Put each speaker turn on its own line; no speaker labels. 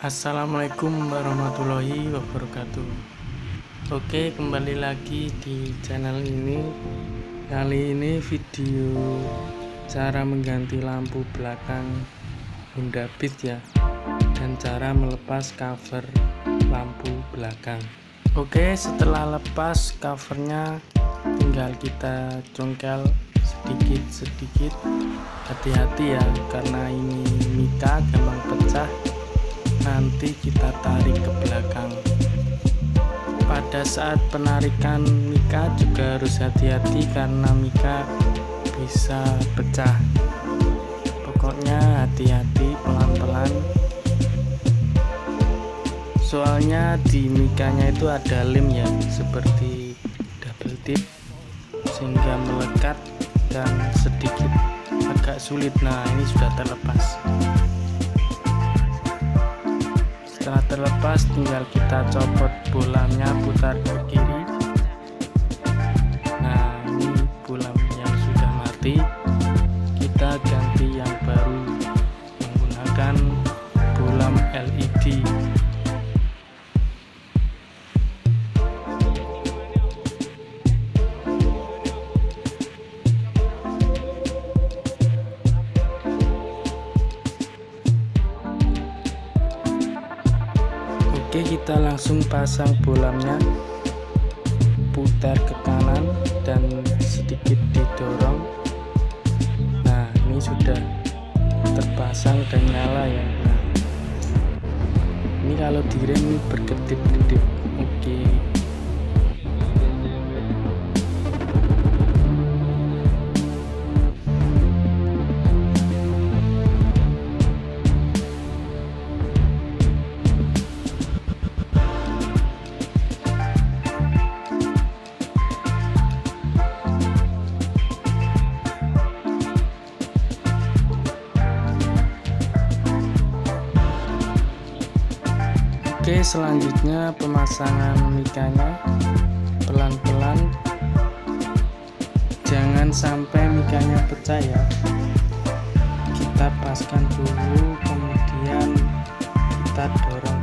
Assalamualaikum warahmatullahi wabarakatuh. Oke, kembali lagi di channel ini. Kali ini video cara mengganti lampu belakang Honda Beat ya, dan cara melepas cover lampu belakang. Oke, setelah lepas covernya tinggal kita congkel sedikit-sedikit. Hati-hati ya, karena ini mika gampang pecah. Nanti kita tarik ke belakang. Pada saat penarikan mika juga harus hati-hati karena mika bisa pecah. Pokoknya hati-hati, pelan-pelan. Soalnya di mikanya itu ada lem ya, seperti double tip, sehingga melekat dan sedikit agak sulit. Nah, ini sudah terlepas. Setelah terlepas tinggal kita copot bolamnya, putar ke kiri. Nah, ini bolam yang sudah mati, kita ganti yang baru menggunakan bolam LED. Oke, kita langsung pasang bolamnya, putar ke kanan dan sedikit didorong. Nah, ini sudah terpasang dan nyala ya. Nah, ini kalau direm ini berkedip-kedip. Oke. Oke, selanjutnya pemasangan mikanya pelan-pelan, jangan sampai mikanya pecah ya. Kita paskan dulu, kemudian kita dorong